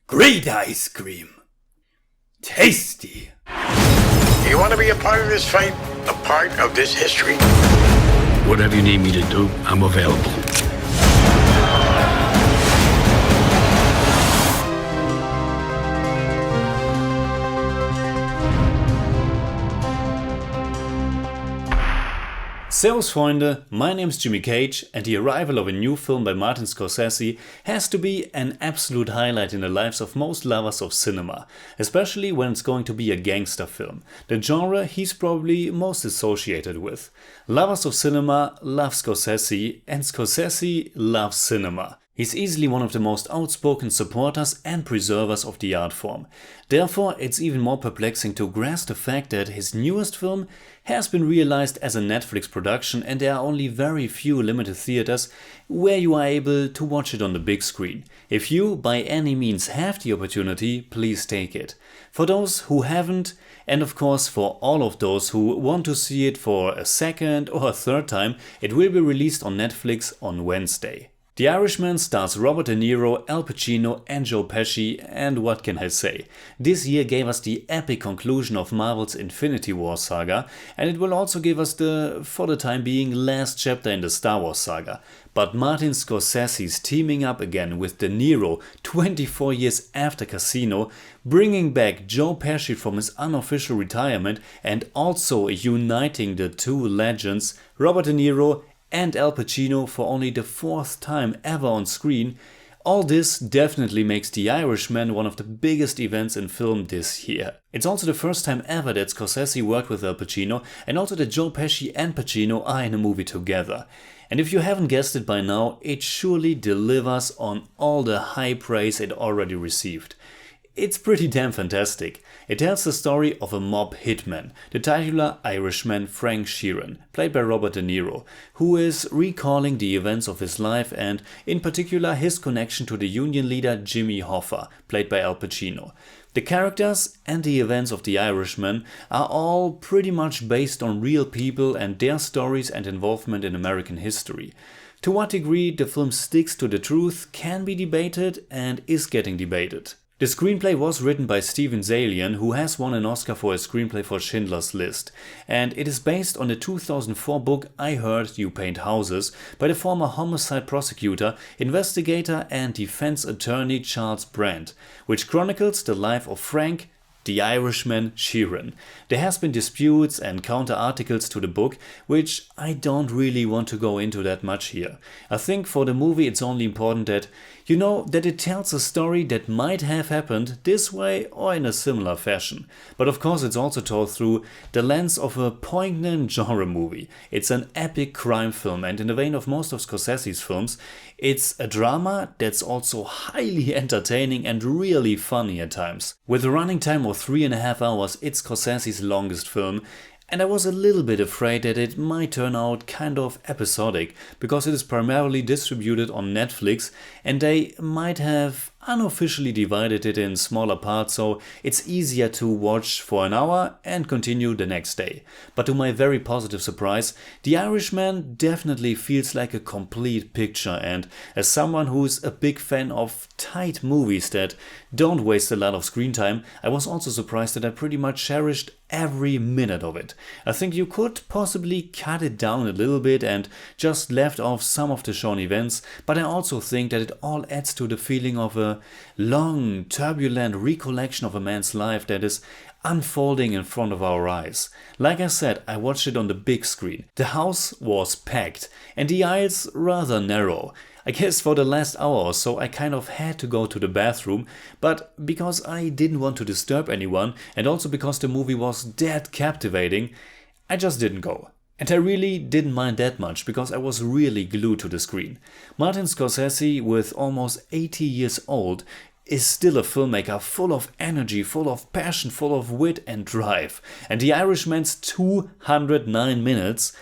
Great ice cream. Tasty. You want to be a part of this fight? A part of this history? Whatever you need me to do, I'm available. Servus Freunde, my name is Jimmy Cage and the arrival of a new film by Martin Scorsese has to be an absolute highlight in the lives of most lovers of cinema, especially when it's going to be a gangster film, the genre he's probably most associated with. Lovers of cinema love Scorsese and Scorsese loves cinema. He's easily one of the most outspoken supporters and preservers of the art form. Therefore, it's even more perplexing to grasp the fact that his newest film has been realized as a Netflix production and there are only very few limited theaters where you are able to watch it on the big screen. If you, by any means, have the opportunity, please take it. For those who haven't, and of course for all of those who want to see it for a second or a third time, it will be released on Netflix on Wednesday. The Irishman stars Robert De Niro, Al Pacino and Joe Pesci, and what can I say? This year gave us the epic conclusion of Marvel's Infinity War saga, and it will also give us the, for the time being, last chapter in the Star Wars saga. But Martin Scorsese's teaming up again with De Niro 24 years after Casino, bringing back Joe Pesci from his unofficial retirement and also uniting the two legends, Robert De Niro and Al Pacino, for only the fourth time ever on screen, all this definitely makes The Irishman one of the biggest events in film this year. It's also the first time ever that Scorsese worked with Al Pacino and also that Joe Pesci and Pacino are in a movie together. And if you haven't guessed it by now, it surely delivers on all the high praise it already received. It's pretty damn fantastic. It tells the story of a mob hitman, the titular Irishman Frank Sheeran, played by Robert De Niro, who is recalling the events of his life and, in particular, his connection to the union leader Jimmy Hoffa, played by Al Pacino. The characters and the events of The Irishman are all pretty much based on real people and their stories and involvement in American history. To what degree the film sticks to the truth can be debated and is getting debated. The screenplay was written by Zaillian, who has won an Oscar for his screenplay for Schindler's List, and it is based on the 2004 book I Heard You Paint Houses by the former homicide prosecutor, investigator and defense attorney Charles Brandt, which chronicles the life of Frank The Irishman Sheeran. There has been disputes and counter-articles to the book, which I don't really want to go into that much here. I think for the movie it's only important that that it tells a story that might have happened this way or in a similar fashion. But of course it's also told through the lens of a poignant genre movie. It's an epic crime film, and in the vein of most of Scorsese's films, it's a drama that's also highly entertaining and really funny at times. With a running time of 3.5 hours, it's Scorsese's longest film, and I was a little bit afraid that it might turn out kind of episodic, because it is primarily distributed on Netflix and they might have unofficially divided it in smaller parts, so it's easier to watch for an hour and continue the next day. But to my very positive surprise, The Irishman definitely feels like a complete picture, and as someone who's a big fan of tight movies that don't waste a lot of screen time, I was also surprised that I pretty much cherished every minute of it. I think you could possibly cut it down a little bit and just left off some of the shown events, but I also think that it all adds to the feeling of a long, turbulent recollection of a man's life that is unfolding in front of our eyes. Like I said, I watched it on the big screen. The house was packed and the aisles rather narrow. I guess for the last hour or so I kind of had to go to the bathroom, but because I didn't want to disturb anyone and also because the movie was that captivating, I just didn't go. And I really didn't mind that much because I was really glued to the screen. Martin Scorsese, with almost 80 years old, is still a filmmaker full of energy, full of passion, full of wit and drive. And The Irishman's 209 minutes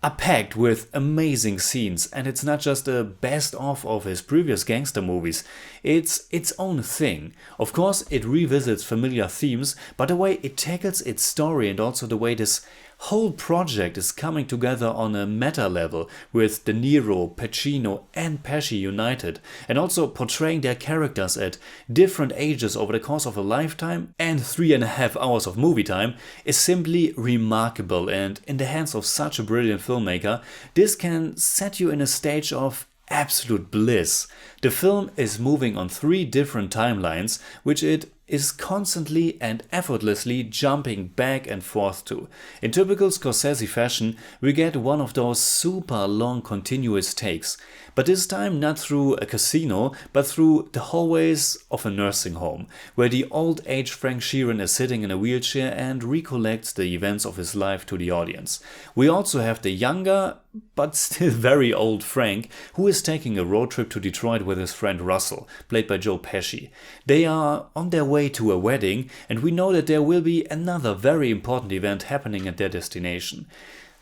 are packed with amazing scenes, and it's not just a best-of of his previous gangster movies, it's its own thing. Of course, it revisits familiar themes, but the way it tackles its story and also the way this whole project is coming together on a meta level with De Niro, Pacino and Pesci united, and also portraying their characters at different ages over the course of a lifetime and 3.5 hours of movie time is simply remarkable, and in the hands of such a brilliant filmmaker, this can set you in a stage of absolute bliss. The film is moving on 3 different timelines, which it is constantly and effortlessly jumping back and forth to. In typical Scorsese fashion, we get one of those super long continuous takes, but this time not through a casino, but through the hallways of a nursing home, where the old age Frank Sheeran is sitting in a wheelchair and recollects the events of his life to the audience. We also have the younger, but still very old Frank, who is taking a road trip to Detroit with his friend Russell, played by Joe Pesci. They are on their way to a wedding, and we know that there will be another very important event happening at their destination.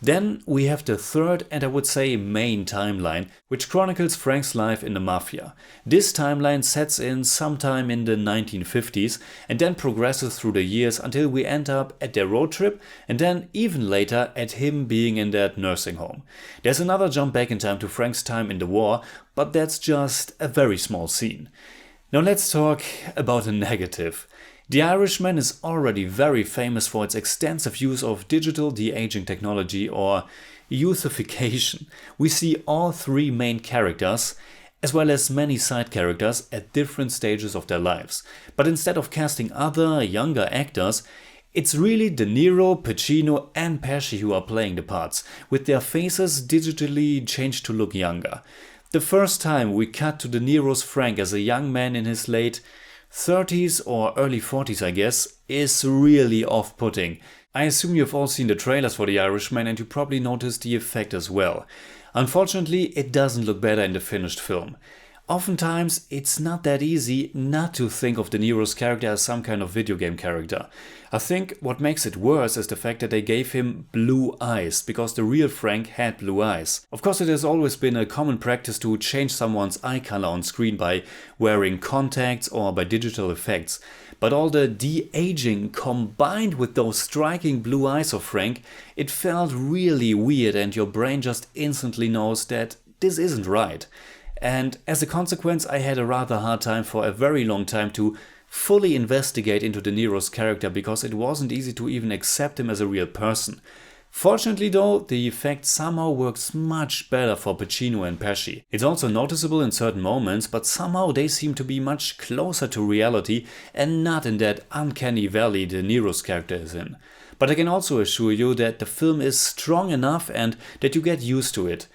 Then we have the third and I would say main timeline, which chronicles Frank's life in the Mafia. This timeline sets in sometime in the 1950s and then progresses through the years until we end up at their road trip and then even later at him being in that nursing home. There's another jump back in time to Frank's time in the war, but that's just a very small scene. Now let's talk about the negative. The Irishman is already very famous for its extensive use of digital de-aging technology or youthification. We see all 3 main characters, as well as many side characters at different stages of their lives. But instead of casting other, younger actors, it's really De Niro, Pacino and Pesci who are playing the parts, with their faces digitally changed to look younger. The first time we cut to De Niro's Frank as a young man in his late 30s or early 40s, I guess, is really off-putting. I assume you've all seen the trailers for The Irishman and you probably noticed the effect as well. Unfortunately, it doesn't look better in the finished film. Oftentimes, it's not that easy not to think of De Niro's character as some kind of video game character. I think what makes it worse is the fact that they gave him blue eyes, because the real Frank had blue eyes. Of course, it has always been a common practice to change someone's eye color on screen by wearing contacts or by digital effects. But all the de-aging combined with those striking blue eyes of Frank, it felt really weird and your brain just instantly knows that this isn't right. And as a consequence, I had a rather hard time for a very long time to fully investigate into De Niro's character, because it wasn't easy to even accept him as a real person. Fortunately though, the effect somehow works much better for Pacino and Pesci. It's also noticeable in certain moments, but somehow they seem to be much closer to reality and not in that uncanny valley De Niro's character is in. But I can also assure you that the film is strong enough and that you get used to it.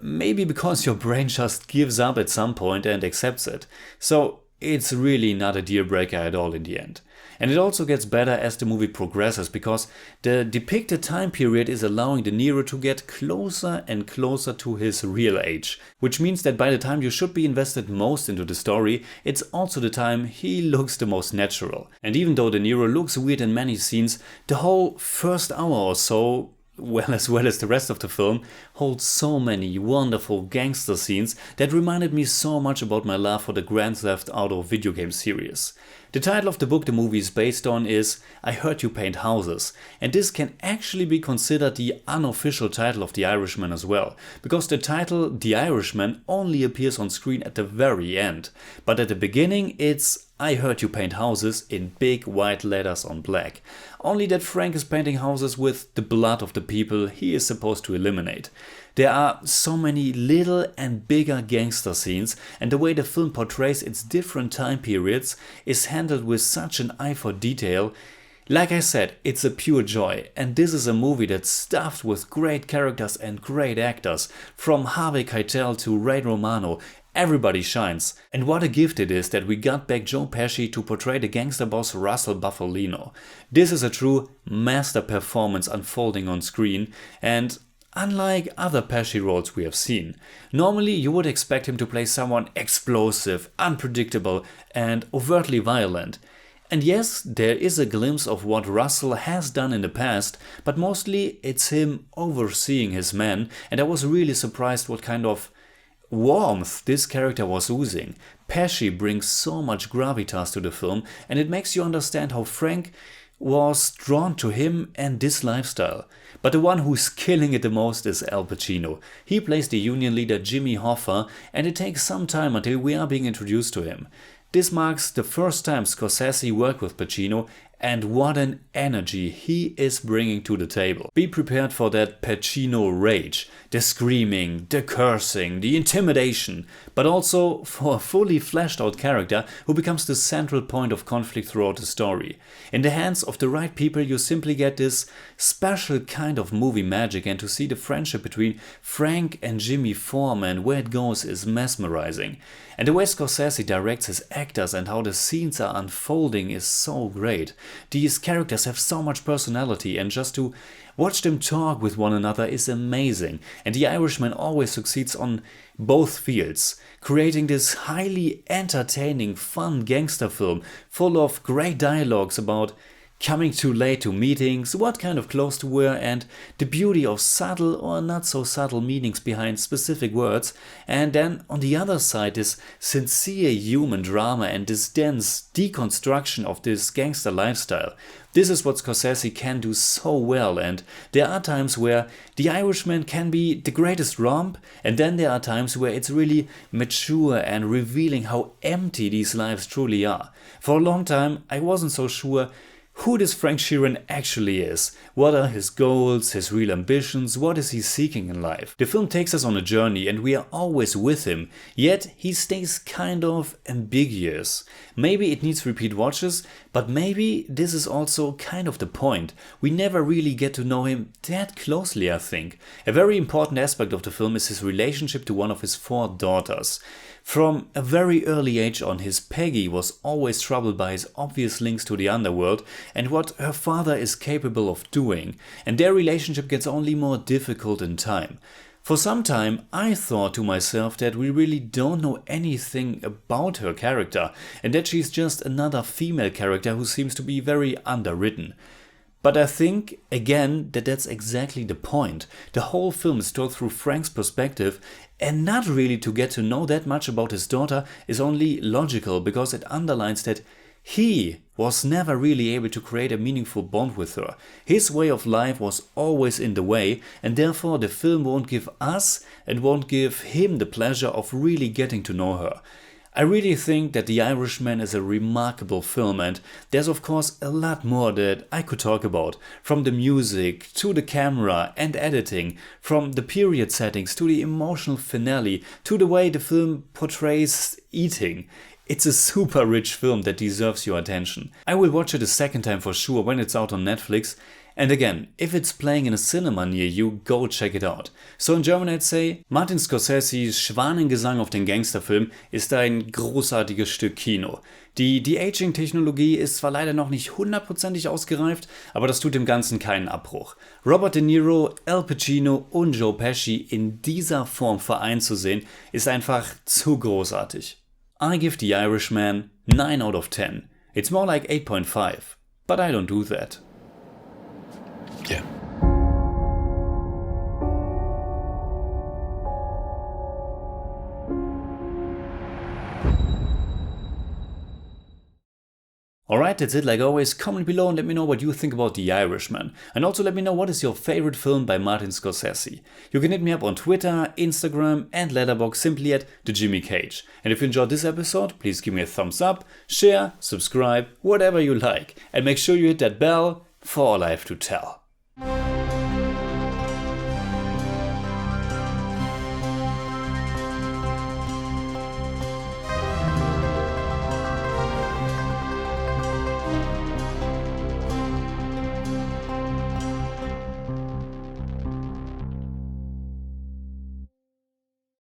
Maybe because your brain just gives up at some point and accepts it. So it's really not a deal breaker at all in the end. And it also gets better as the movie progresses, because the depicted time period is allowing De Niro to get closer and closer to his real age. Which means that by the time you should be invested most into the story, it's also the time he looks the most natural. And even though De Niro looks weird in many scenes, the whole first hour or so, well as the rest of the film, holds so many wonderful gangster scenes that reminded me so much about my love for the Grand Theft Auto video game series. The title of the book the movie is based on is I Heard You Paint Houses, and this can actually be considered the unofficial title of The Irishman as well, because the title The Irishman only appears on screen at the very end, but at the beginning it's I Heard You Paint Houses in big white letters on black. Only that Frank is painting houses with the blood of the people he is supposed to eliminate. There are so many little and bigger gangster scenes, and the way the film portrays its different time periods is handled with such an eye for detail. Like I said, it's a pure joy, and this is a movie that's stuffed with great characters and great actors, from Harvey Keitel to Ray Romano. Everybody shines. And what a gift it is that we got back Joe Pesci to portray the gangster boss Russell Bufalino. This is a true master performance unfolding on screen, and unlike other Pesci roles we have seen, normally you would expect him to play someone explosive, unpredictable and overtly violent. And yes, there is a glimpse of what Russell has done in the past, but mostly it's him overseeing his men, and I was really surprised what kind of warmth this character was oozing. Pesci brings so much gravitas to the film, and it makes you understand how Frank was drawn to him and this lifestyle. But the one who's killing it the most is Al Pacino. He plays the union leader Jimmy Hoffa, and it takes some time until we are being introduced to him. This marks the first time Scorsese worked with Pacino, and what an energy he is bringing to the table. Be prepared for that Pacino rage, the screaming, the cursing, the intimidation, but also for a fully fleshed out character who becomes the central point of conflict throughout the story. In the hands of the right people you simply get this special kind of movie magic, and to see the friendship between Frank and Jimmy form and where it goes is mesmerizing. And the way Scorsese directs his actors and how the scenes are unfolding is so great. These characters have so much personality, and just to watch them talk with one another is amazing. And The Irishman always succeeds on both fields, creating this highly entertaining, fun gangster film full of great dialogues about coming too late to meetings, what kind of clothes to wear, and the beauty of subtle or not so subtle meanings behind specific words. And then on the other side, this sincere human drama and this dense deconstruction of this gangster lifestyle. This is what Scorsese can do so well, and there are times where The Irishman can be the greatest romp, and then there are times where it's really mature and revealing how empty these lives truly are. For a long time I wasn't so sure who this Frank Sheeran actually is. What are his goals, his real ambitions, what is he seeking in life? The film takes us on a journey and we are always with him, yet he stays kind of ambiguous. Maybe it needs repeat watches, but maybe this is also kind of the point. We never really get to know him that closely, I think. A very important aspect of the film is his relationship to one of his 4 daughters. From a very early age on, his Peggy was always troubled by his obvious links to the underworld and what her father is capable of doing, and their relationship gets only more difficult in time. For some time I thought to myself that we really don't know anything about her character and that she's just another female character who seems to be very underwritten. But I think, again, that that's exactly the point. The whole film is told through Frank's perspective, and not really to get to know that much about his daughter is only logical because it underlines that he was never really able to create a meaningful bond with her. His way of life was always in the way, and therefore the film won't give us and won't give him the pleasure of really getting to know her. I really think that The Irishman is a remarkable film, and there's of course a lot more that I could talk about, from the music to the camera and editing, from the period settings to the emotional finale to the way the film portrays eating. It's a super rich film that deserves your attention. I will watch it a second time for sure when it's out on Netflix. And again, if it's playing in a cinema near you, go check it out. So in German I'd say, Martin Scorseses Schwanengesang auf den Gangsterfilm ist ein großartiges Stück Kino. Die De-Aging-Technologie ist zwar leider noch nicht 100% ausgereift, aber das tut dem Ganzen keinen Abbruch. Robert De Niro, Al Pacino und Joe Pesci in dieser Form vereint zu sehen, ist einfach zu großartig. I give The Irishman 9 out of 10. It's more like 8.5, but I don't do that. Yeah. Alright, that's it. Like always, comment below and let me know what you think about The Irishman. And also let me know what is your favorite film by Martin Scorsese. You can hit me up on Twitter, Instagram and Letterboxd simply at TheJimmyCage. And if you enjoyed this episode, please give me a thumbs up, share, subscribe, whatever you like. And make sure you hit that bell for all I have to tell.